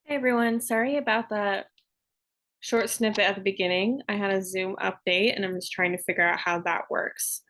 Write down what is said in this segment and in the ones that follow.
Hey everyone, sorry about that short snippet at the beginning. I had a Zoom update and I'm just trying to figure out how that works.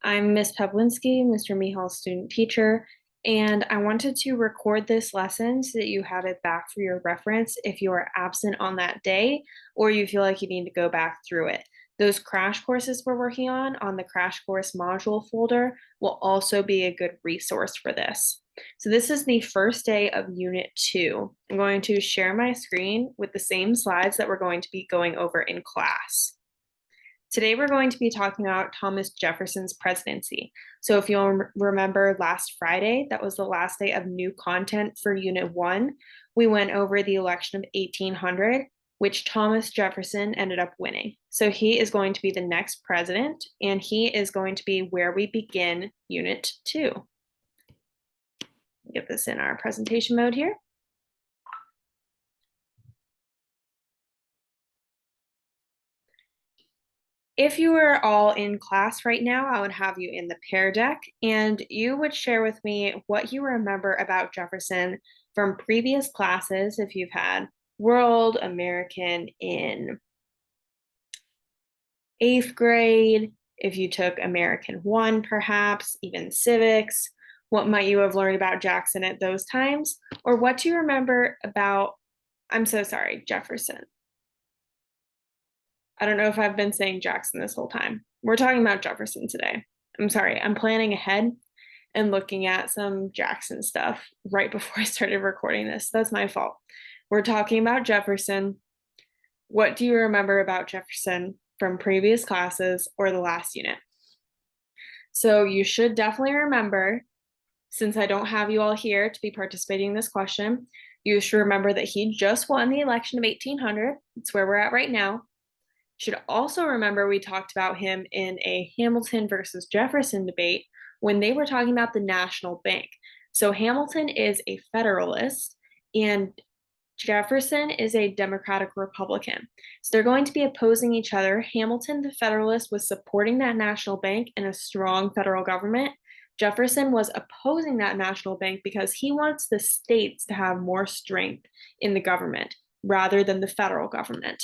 I'm Miss Pavlinsky, Mr. Mihal's student teacher, and I wanted to record this lesson so that you have it back for your reference if you are absent on that day or you feel like you need to go back through it. Those crash courses we're working on the crash course module folder will also be a good resource for this. So this is the first day of Unit 2. I'm going to share my screen with the same slides that we're going to be going over in class. Today we're going to be talking about Thomas Jefferson's presidency. So if you'll remember last Friday, that was the last day of new content for Unit 1. We went over the election of 1800, which Thomas Jefferson ended up winning. So he is going to be the next president, and he is going to be where we begin Unit 2. Get this in our presentation mode here. If you were all in class right now, I would have you in the pair deck, and you would share with me what you remember about Jefferson from previous classes, if you've had World, American in 8th grade, if you took American 1 perhaps, even civics. What might you have learned about Jackson at those times? Or what do you remember about, I'm so sorry, Jefferson? I don't know if I've been saying Jackson this whole time. We're talking about Jefferson today. I'm sorry, I'm planning ahead and looking at some Jackson stuff right before I started recording this. That's my fault. We're talking about Jefferson. What do you remember about Jefferson from previous classes or the last unit? So you should definitely remember, since I don't have you all here to be participating in this question, you should remember that he just won the election of 1800. It's where we're at right now. Should also remember we talked about him in a Hamilton versus Jefferson debate when they were talking about the national bank. So Hamilton is a Federalist and Jefferson is a Democratic Republican. So they're going to be opposing each other. Hamilton, the Federalist, was supporting that national bank and a strong federal government. Jefferson was opposing that national bank because he wants the states to have more strength in the government rather than the federal government.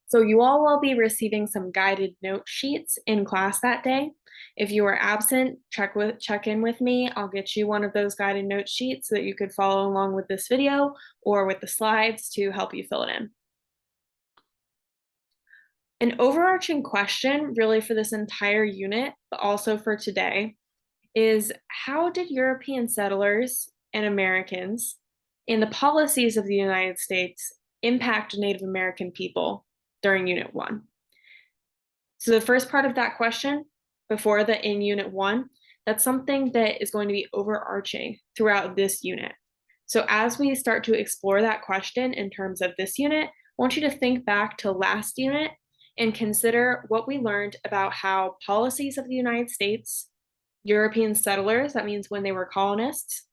So you all will be receiving some guided note sheets in class that day. If you are absent, check in with me. I'll get you one of those guided note sheets so that you could follow along with this video or with the slides to help you fill it in. An overarching question really for this entire unit, but also for today, is how did European settlers and Americans and the policies of the United States impact Native American people during Unit 1? So the first part of that question, before the in Unit 1, that's something that is going to be overarching throughout this unit. So as we start to explore that question in terms of this unit, I want you to think back to last unit and consider what we learned about how policies of the United States, European settlers, that means when they were colonists,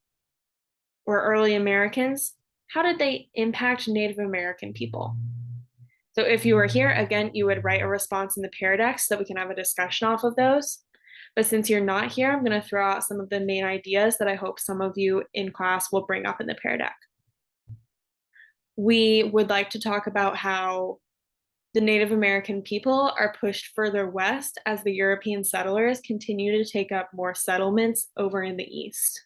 or early Americans, how did they impact Native American people? So if you were here, again, you would write a response in the pair deck so that we can have a discussion off of those. But since you're not here, I'm going to throw out some of the main ideas that I hope some of you in class will bring up in the pair deck. We would like to talk about how the Native American people are pushed further west as the European settlers continue to take up more settlements over in the east.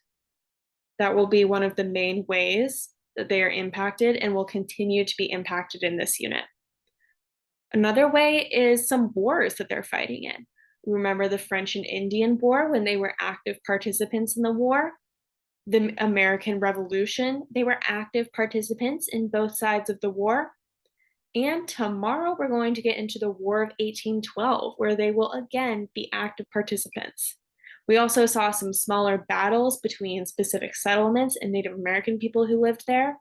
That will be one of the main ways that they are impacted and will continue to be impacted in this unit. Another way is some wars that they're fighting in. Remember the French and Indian War when they were active participants in the war? The American Revolution, they were active participants in both sides of the war. And tomorrow we're going to get into the War of 1812, where they will again be active participants. We also saw some smaller battles between specific settlements and Native American people who lived there.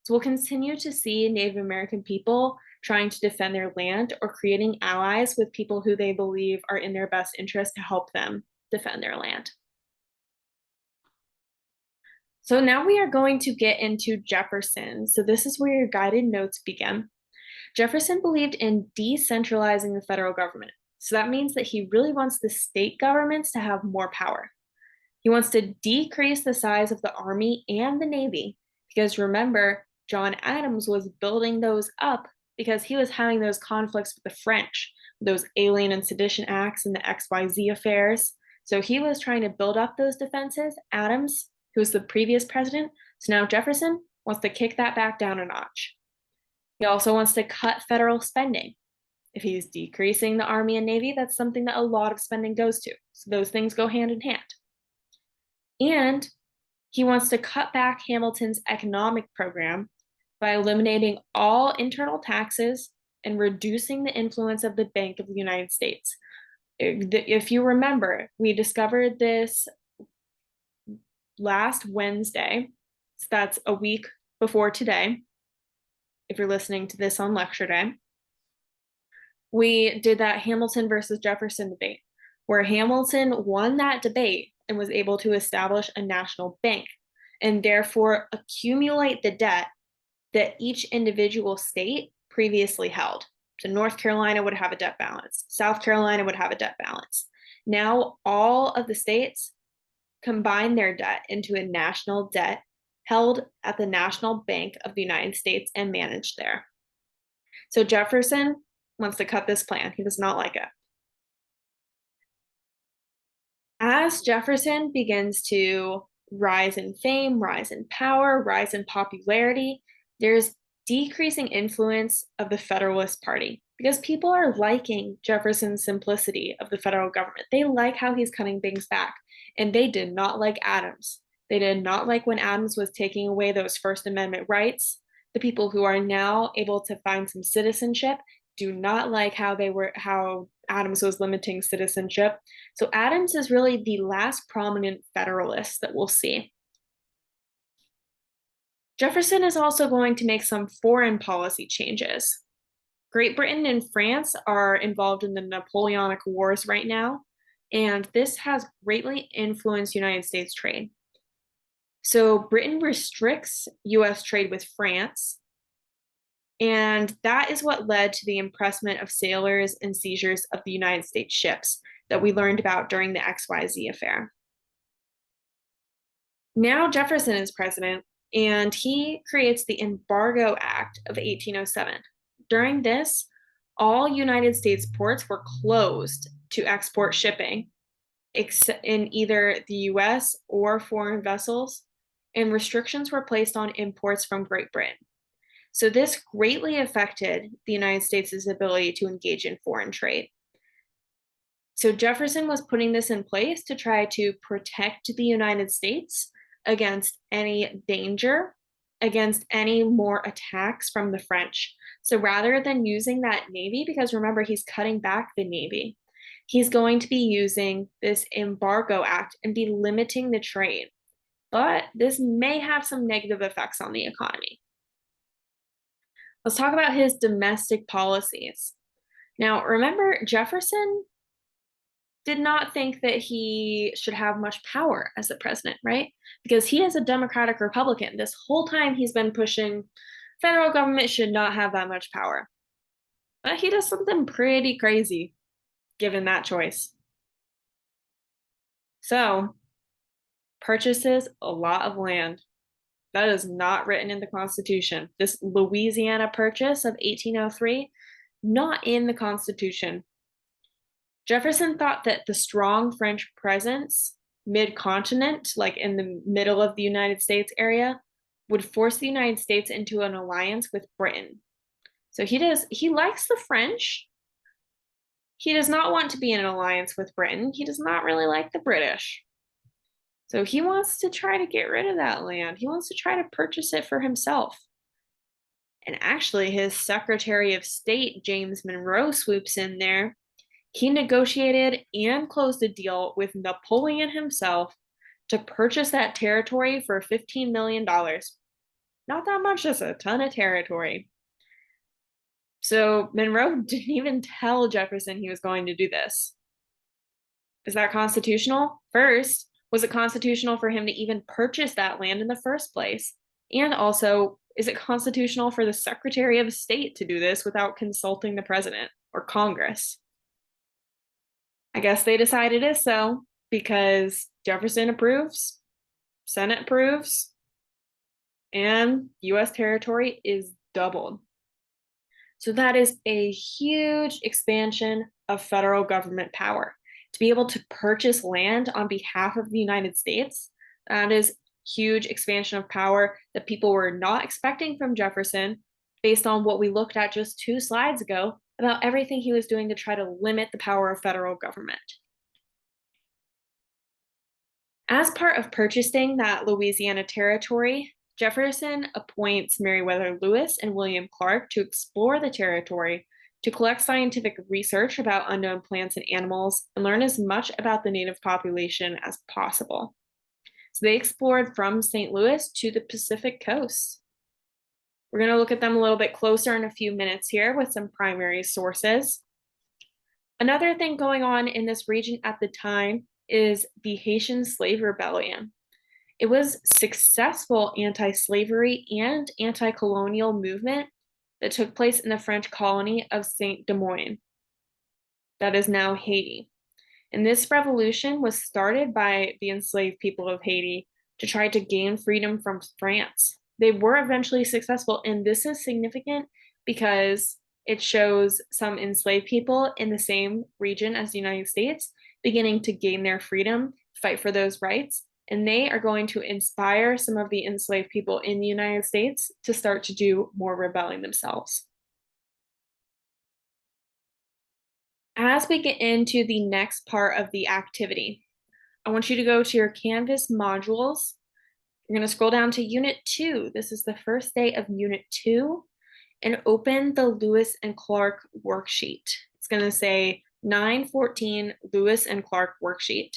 So we'll continue to see Native American people trying to defend their land or creating allies with people who they believe are in their best interest to help them defend their land. So now we are going to get into Jefferson. So this is where your guided notes begin. Jefferson believed in decentralizing the federal government. So that means that he really wants the state governments to have more power. He wants to decrease the size of the Army and the Navy Because remember, John Adams was building those up because he was having those conflicts with the French, those Alien and Sedition Acts and the XYZ affairs. So he was trying to build up those defenses. Adams, who was the previous president, so now Jefferson wants to kick that back down a notch. He also wants to cut federal spending. If he's decreasing the Army and Navy, that's something that a lot of spending goes to. So those things go hand in hand. And he wants to cut back Hamilton's economic program by eliminating all internal taxes and reducing the influence of the Bank of the United States. If you remember, we discovered this last Wednesday. So that's a week before today, if you're listening to this on lecture day. We did that Hamilton versus Jefferson debate, where Hamilton won that debate and was able to establish a national bank and therefore accumulate the debt that each individual state previously held. So North Carolina would have a debt balance. South Carolina would have a debt balance. Now all of the states combine their debt into a national debt held at the National Bank of the United States and managed there. So Jefferson wants to cut this plan. He does not like it. As Jefferson begins to rise in fame, rise in power, rise in popularity, there's decreasing influence of the Federalist Party because people are liking Jefferson's simplicity of the federal government. They like how he's cutting things back, and they did not like Adams. They did not like when Adams was taking away those First Amendment rights. The people who are now able to find some citizenship do not like how Adams was limiting citizenship. So Adams is really the last prominent Federalist that we'll see. Jefferson is also going to make some foreign policy changes. Great Britain and France are involved in the Napoleonic Wars right now, and this has greatly influenced United States trade. So Britain restricts US trade with France, and that is what led to the impressment of sailors and seizures of the United States ships that we learned about during the XYZ affair. Now Jefferson is president, and he creates the Embargo Act of 1807. During this, all United States ports were closed to export shipping in either the US or foreign vessels, and restrictions were placed on imports from Great Britain. So this greatly affected the United States' ability to engage in foreign trade. So Jefferson was putting this in place to try to protect the United States against any danger, against any more attacks from the French. So rather than using that Navy, because remember, he's cutting back the Navy, he's going to be using this Embargo Act and be limiting the trade. But this may have some negative effects on the economy. Let's talk about his domestic policies. Now, remember, Jefferson did not think that he should have much power as the president, right? Because he is a Democratic Republican. This whole time he's been pushing federal government should not have that much power. But he does something pretty crazy given that choice. So, purchases a lot of land. That is not written in the Constitution. This Louisiana Purchase of 1803, not in the Constitution. Jefferson thought that the strong French presence mid-continent, like in the middle of the United States area, would force the United States into an alliance with Britain. So he likes the French. He does not want to be in an alliance with Britain. He does not really like the British. So he wants to try to get rid of that land. He wants to try to purchase it for himself. And actually, his Secretary of State, James Monroe, swoops in there. He negotiated and closed a deal with Napoleon himself to purchase that territory for $15 million. Not that much, just a ton of territory. So Monroe didn't even tell Jefferson he was going to do this. Is that constitutional? First, was it constitutional for him to even purchase that land in the first place? And also, is it constitutional for the Secretary of State to do this without consulting the president or Congress? I guess they decided it is so because Jefferson approves, Senate approves. and US territory is doubled. So that is a huge expansion of federal government power. To be able to purchase land on behalf of the United States, that is huge expansion of power that people were not expecting from Jefferson based on what we looked at just 2 slides ago about everything he was doing to try to limit the power of federal government. As part of purchasing that Louisiana territory, Jefferson appoints Meriwether Lewis and William Clark to explore the territory, to collect scientific research about unknown plants and animals, and learn as much about the native population as possible. So they explored from St. Louis to the Pacific coast. We're going to look at them a little bit closer in a few minutes here with some primary sources. Another thing going on in this region at the time is the Haitian Slave Rebellion. It was successful anti-slavery and anti-colonial movement that took place in the French colony of Saint-Domingue, that is now Haiti. And this revolution was started by the enslaved people of Haiti to try to gain freedom from France. They were eventually successful, and this is significant because it shows some enslaved people in the same region as the United States beginning to gain their freedom, fight for those rights, and they are going to inspire some of the enslaved people in the United States to start to do more rebelling themselves. As we get into the next part of the activity, I want you to go to your Canvas modules. You're going to scroll down to Unit 2. This is the first day of Unit 2, and open the Lewis and Clark worksheet. It's going to say 914 Lewis and Clark worksheet.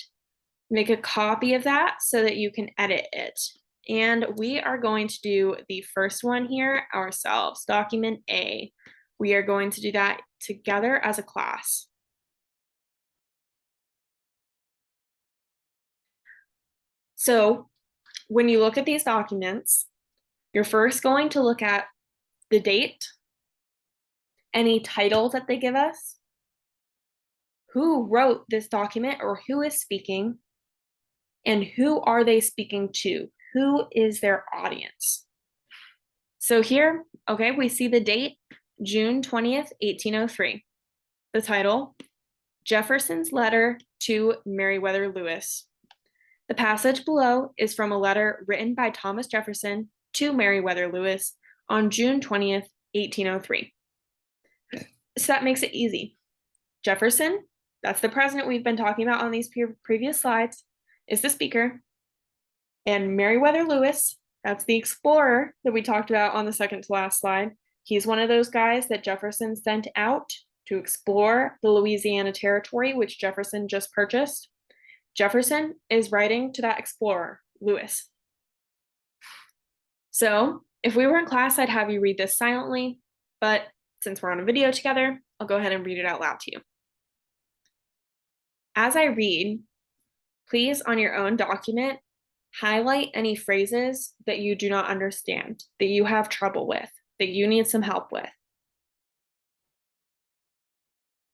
Make a copy of that so that you can edit it. And we are going to do the first one here ourselves, document A. We are going to do that together as a class. So when you look at these documents, you're first going to look at the date, any title that they give us, who wrote this document or who is speaking, and who are they speaking to? Who is their audience? So here, okay, we see the date, June 20th, 1803. The title, Jefferson's Letter to Meriwether Lewis. The passage below is from a letter written by Thomas Jefferson to Meriwether Lewis on June 20th, 1803. So that makes it easy. Jefferson, that's the president we've been talking about on these previous slides, is the speaker. And Meriwether Lewis, that's the explorer that we talked about on the second to last slide. He's one of those guys that Jefferson sent out to explore the Louisiana territory, which Jefferson just purchased. Jefferson is writing to that explorer, Lewis. So if we were in class, I'd have you read this silently, but since we're on a video together, I'll go ahead and read it out loud to you. As I read, please on your own document, highlight any phrases that you do not understand, that you have trouble with, that you need some help with.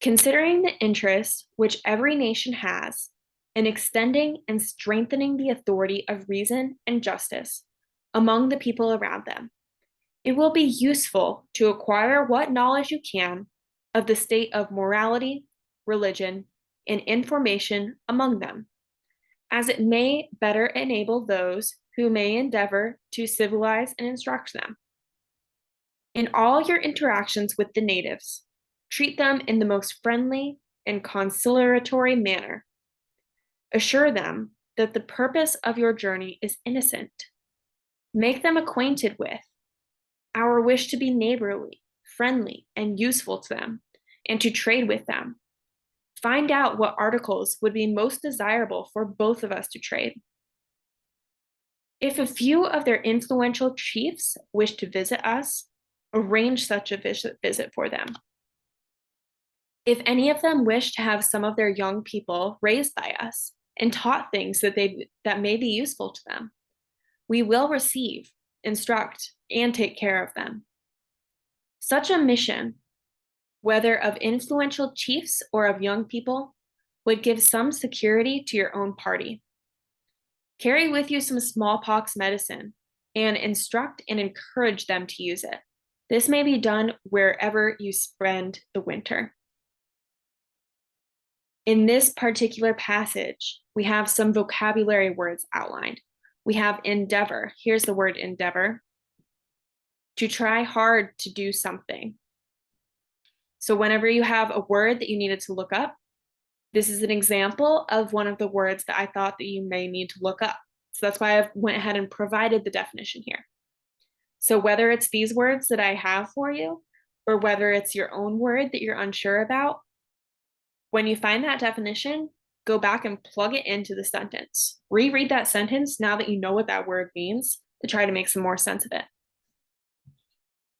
Considering the interest which every nation has in extending and strengthening the authority of reason and justice among the people around them, it will be useful to acquire what knowledge you can of the state of morality, religion, and information among them, as it may better enable those who may endeavor to civilize and instruct them. In all your interactions with the natives, treat them in the most friendly and conciliatory manner. Assure them that the purpose of your journey is innocent. Make them acquainted with our wish to be neighborly, friendly, and useful to them, and to trade with them. Find out what articles would be most desirable for both of us to trade. If a few of their influential chiefs wish to visit us, arrange such a visit for them. If any of them wish to have some of their young people raised by us and taught things that may be useful to them, we will receive, instruct, and take care of them. Such a mission, whether of influential chiefs or of young people, would give some security to your own party. Carry with you some smallpox medicine and instruct and encourage them to use it. This may be done wherever you spend the winter. In this particular passage, we have some vocabulary words outlined. We have endeavor. Here's the word endeavor. To try hard to do something. So whenever you have a word that you needed to look up, this is an example of one of the words that I thought that you may need to look up. So that's why I went ahead and provided the definition here. So whether it's these words that I have for you, or whether it's your own word that you're unsure about, when you find that definition, go back and plug it into the sentence. Reread that sentence now that you know what that word means to try to make some more sense of it.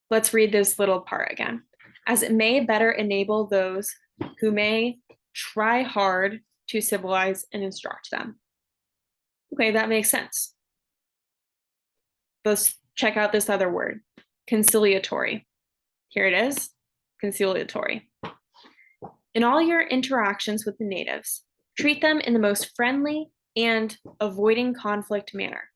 Let's read this little part again. As it may better enable those who may try hard to civilize and instruct them. Okay, that makes sense. Let's check out this other word, conciliatory. Here it is, conciliatory. In all your interactions with the natives, treat them in the most friendly and avoiding conflict manner.